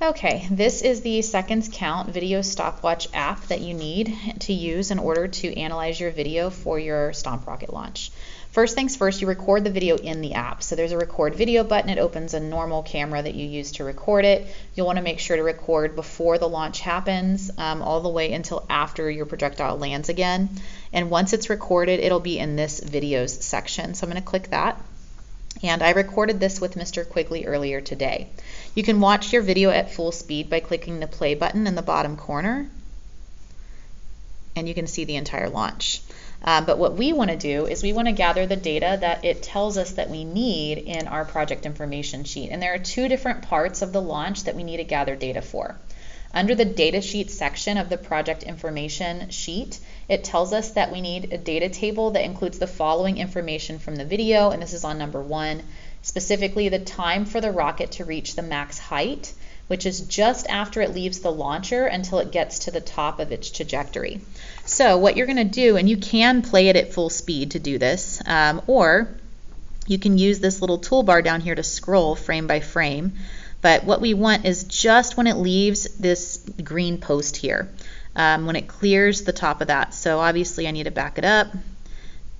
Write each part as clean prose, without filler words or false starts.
Okay, this is the seconds count video stopwatch app that you need to use in order to analyze your video for your Stomp rocket launch. First things first, you record the video in the app. So there's a record video button. It opens a normal camera that you use to record it. You'll want to make sure to record before the launch happens, all the way until after your projectile lands again. And once it's recorded, it'll be in this videos section. So I'm going to click that. And I recorded this with Mr. Quigley earlier today. You can watch your video at full speed by clicking the play button in the bottom corner, and you can see the entire launch. But what we want to do is we want to gather the data that it tells us that we need in our project information sheet. And there are two different parts of the launch that we need to gather data for. Under the data sheet section of the project information sheet, it tells us that we need a data table that includes the following information from the video, and this is on number 1, specifically the time for the rocket to reach the max height, which is just after it leaves the launcher until it gets to the top of its trajectory. So what you're going to do, and you can play it at full speed to do this, or you can use this little toolbar down here to scroll frame by frame. But what we want is just when it leaves this green post here, when it clears the top of that. So obviously I need to back it up.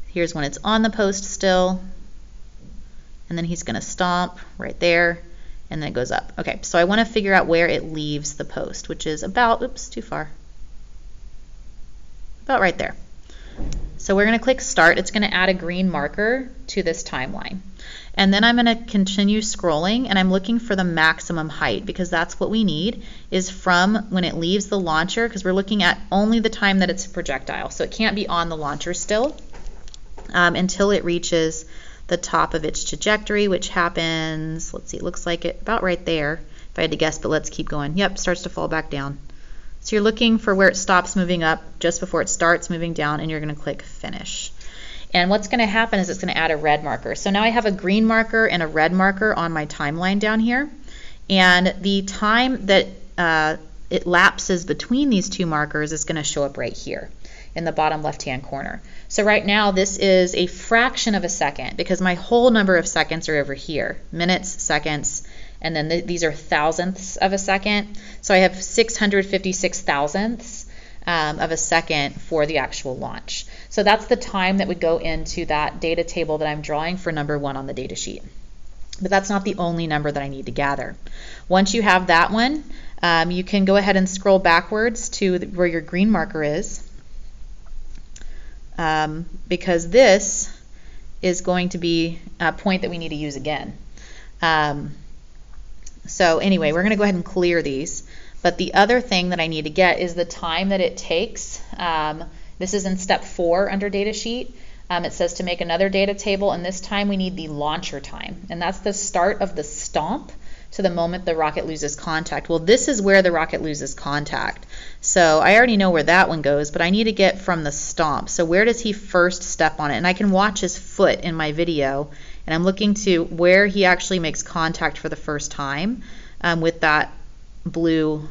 Here's when it's on the post still, and then he's going to stomp right there, and then it goes up. Okay, so I want to figure out where it leaves the post, which is about, oops, too far, about right there. So we're going to click Start. It's going to add a green marker to this timeline. And then I'm going to continue scrolling, and I'm looking for the maximum height, because that's what we need, is from when it leaves the launcher, because we're looking at only the time that it's a projectile. So it can't be on the launcher still until it reaches the top of its trajectory, which happens, let's see, it looks like it about right there, if I had to guess, but let's keep going. Yep, starts to fall back down. So you're looking for where it stops moving up just before it starts moving down, and you're going to click Finish. And what's going to happen is it's going to add a red marker. So now I have a green marker and a red marker on my timeline down here. And the time that it lapses between these two markers is going to show up right here in the bottom left-hand corner. So right now this is a fraction of a second, because my whole number of seconds are over here. Minutes, seconds, and then these are thousandths of a second. So I have 656 thousandths of a second for the actual launch. So that's the time that would go into that data table that I'm drawing for number 1 on the data sheet. But that's not the only number that I need to gather. Once you have that one, you can go ahead and scroll backwards to where your green marker is, because this is going to be a point that we need to use again. So anyway, we're going to go ahead and clear these. But the other thing that I need to get is the time that it takes. This is in step 4 under data sheet. It says to make another data table, and this time we need the launcher time. And that's the start of the stomp to the moment the rocket loses contact. Well, this is where the rocket loses contact. So I already know where that one goes, but I need to get from the stomp. So where does he first step on it? And I can watch his foot in my video, and I'm looking to where he actually makes contact for the first time with that blue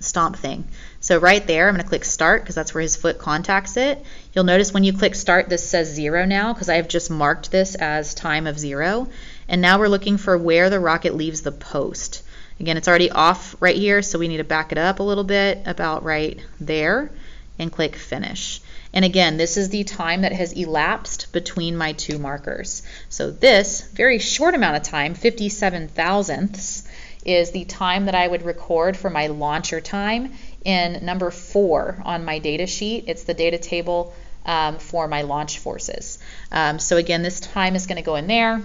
stomp thing. So right there, I'm going to click Start, because that's where his foot contacts it. You'll notice when you click Start, this says 0 now, because I have just marked this as time of 0. And now we're looking for where the rocket leaves the post. Again, it's already off right here, so we need to back it up a little bit, about right there, and click Finish. And again, this is the time that has elapsed between my two markers. So this very short amount of time, 57 thousandths, is the time that I would record for my launcher time in number 4 on my data sheet. It's the data table for my launch forces. So again, this time is going to go in there.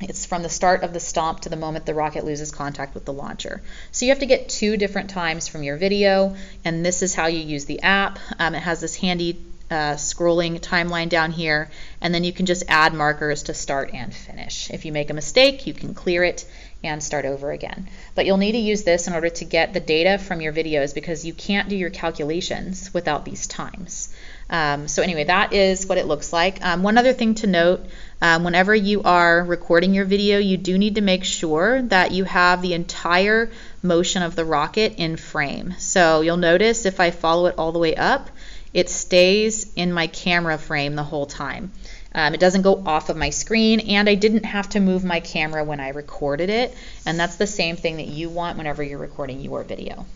It's from the start of the stomp to the moment the rocket loses contact with the launcher. So you have to get 2 different times from your video, and this is how you use the app. It has this handy scrolling timeline down here, and then you can just add markers to start and finish. If you make a mistake, you can clear it and start over again. But you'll need to use this in order to get the data from your videos, because you can't do your calculations without these times. So anyway, that is what it looks like. One other thing to note, whenever you are recording your video, you do need to make sure that you have the entire motion of the rocket in frame. So you'll notice if I follow it all the way up, it stays in my camera frame the whole time. It doesn't go off of my screen, and I didn't have to move my camera when I recorded it. And that's the same thing that you want whenever you're recording your video.